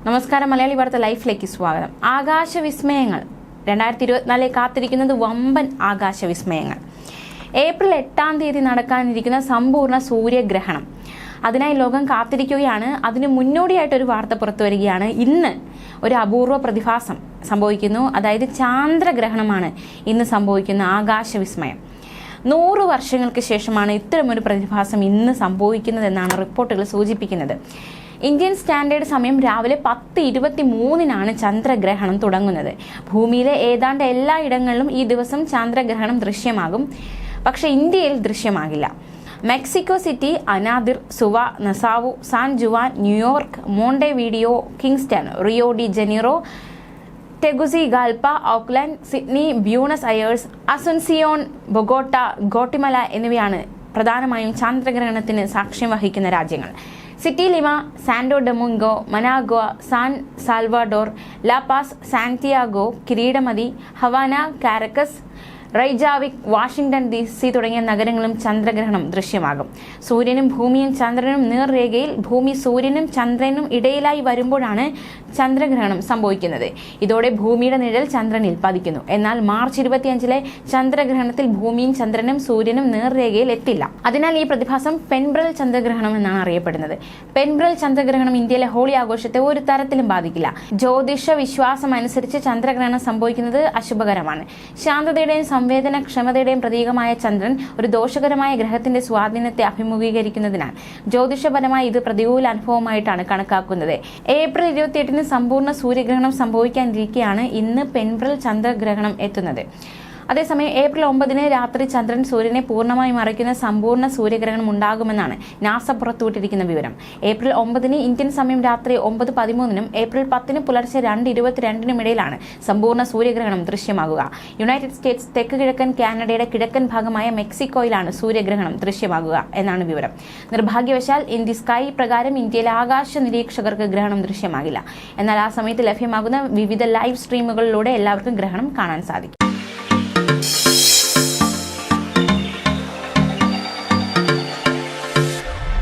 നമസ്കാരം, മലയാളി വാർത്ത ലൈഫിലേക്ക് സ്വാഗതം. ആകാശവിസ്മയങ്ങൾ 2024 കാത്തിരിക്കുന്നത് വമ്പൻ ആകാശവിസ്മയങ്ങൾ. ഏപ്രിൽ 8 തീയതി നടക്കാനിരിക്കുന്ന സമ്പൂർണ്ണ സൂര്യഗ്രഹണം, അതിനായി ലോകം കാത്തിരിക്കുകയാണ്. അതിന് മുന്നോടിയായിട്ടൊരു വാർത്ത പുറത്തു വരികയാണ്. ഇന്ന് ഒരു അപൂർവ പ്രതിഭാസം സംഭവിക്കുന്നു. അതായത് ചാന്ദ്രഗ്രഹണമാണ് ഇന്ന് സംഭവിക്കുന്ന ആകാശവിസ്മയം. 100 വർഷങ്ങൾക്ക് ശേഷമാണ് ഇത്തരമൊരു പ്രതിഭാസം ഇന്ന് സംഭവിക്കുന്നതെന്നാണ് റിപ്പോർട്ടുകൾ സൂചിപ്പിക്കുന്നത്. ഇന്ത്യൻ സ്റ്റാൻഡേർഡ് സമയം രാവിലെ 10:23 ചന്ദ്രഗ്രഹണം തുടങ്ങുന്നത്. ഭൂമിയിലെ ഏതാണ്ട് എല്ലാ ഇടങ്ങളിലും ഈ ദിവസം ചന്ദ്രഗ്രഹണം ദൃശ്യമാകും. പക്ഷേ ഇന്ത്യയിൽ ദൃശ്യമാകില്ല. Mexico City, Anadyr, Suva, Nassau, San Juan, New York, Montevideo, Kingston, Rio de Janeiro, Tegucigalpa, Auckland, Sydney, Buenos Aires, Asuncion, Bogota, Guatemala എന്നിവയാണ് പ്രധാനമായും ചന്ദ്രഗ്രഹണത്തിന് സാക്ഷ്യം വഹിക്കുന്ന രാജ്യങ്ങൾ. City Lima, Santo Domingo, Managua, San Salvador, La Paz, Santiago, Kiritimati, Havana, Caracas, Reykjavik, Washington DC തുടങ്ങിയ നഗരങ്ങളും ചന്ദ്രഗ്രഹണം ദൃശ്യമാകും. സൂര്യനും ഭൂമിയും ചന്ദ്രനും നേർരേഖയിൽ, ഭൂമി സൂര്യനും ചന്ദ്രനും ഇടയിലായി വരുമ്പോഴാണ് ചന്ദ്രഗ്രഹണം സംഭവിക്കുന്നത്. ഇതോടെ ഭൂമിയുടെ നിഴൽ ചന്ദ്രനിൽ പതിക്കുന്നു. എന്നാൽ മാർച്ച് 25 ചന്ദ്രഗ്രഹണത്തിൽ ഭൂമിയും ചന്ദ്രനും സൂര്യനും നേർരേഖയിൽ എത്തില്ല. അതിനാൽ ഈ പ്രതിഭാസം പെൻബ്രൽ ചന്ദ്രഗ്രഹണം എന്നാണ് അറിയപ്പെടുന്നത്. പെൻബ്രൽ ചന്ദ്രഗ്രഹണം ഇന്ത്യയിലെ ഹോളി ആഘോഷത്തെ ഒരു തരത്തിലും ബാധിക്കില്ല. ജ്യോതിഷ വിശ്വാസം അനുസരിച്ച് ചന്ദ്രഗ്രഹണം സംഭവിക്കുന്നത് അശുഭകരമാണ്. ശാന്തതയുടെയും സംവേദനക്ഷമതയുടെയും പ്രതീകമായ ചന്ദ്രൻ ഒരു ദോഷകരമായ ഗ്രഹത്തിന്റെ സ്വാധീനത്തെ അഭിമുഖീകരിക്കുന്നതിനാൽ ജ്യോതിഷപരമായി ഇത് പ്രതികൂല അനുഭവമായിട്ടാണ് കണക്കാക്കുന്നത്. ഏപ്രിൽ 28 സമ്പൂർണ്ണ സൂര്യഗ്രഹണം സംഭവിക്കാനിരിക്കെയാണ് ഇന്ന് പെൻബ്രൽ ചന്ദ്രഗ്രഹണം എത്തുന്നത്. അതേസമയം ഏപ്രിൽ 9 രാത്രി ചന്ദ്രൻ സൂര്യനെ പൂർണ്ണമായി മറയ്ക്കുന്ന സമ്പൂർണ്ണ സൂര്യഗ്രഹണം ഉണ്ടാകുമെന്നാണ് നാസ പുറത്തുവിട്ടിരിക്കുന്ന വിവരം. ഏപ്രിൽ 9 ഇന്ത്യൻ സമയം രാത്രി 9:13 ഏപ്രിൽ 10 പുലർച്ചെ 2:22 ഇടയിലാണ് സമ്പൂർണ്ണ സൂര്യഗ്രഹണം ദൃശ്യമാകുക. യുണൈറ്റഡ് സ്റ്റേറ്റ്സ്, തെക്ക് കിഴക്കൻ കാനഡയുടെ കിഴക്കൻ ഭാഗമായ മെക്സിക്കോയിലാണ് സൂര്യഗ്രഹണം ദൃശ്യമാകുക എന്നാണ് വിവരം. നിർഭാഗ്യവശാൽ ഇൻ ദി സ്കൈ പ്രകാരം ഇന്ത്യയിലെ ആകാശ നിരീക്ഷകർക്ക് ഗ്രഹണം ദൃശ്യമാകില്ല. എന്നാൽ ആ സമയത്ത് ലഭ്യമാകുന്ന വിവിധ ലൈവ് സ്ട്രീമുകളിലൂടെ എല്ലാവർക്കും ഗ്രഹണം കാണാൻ സാധിക്കും.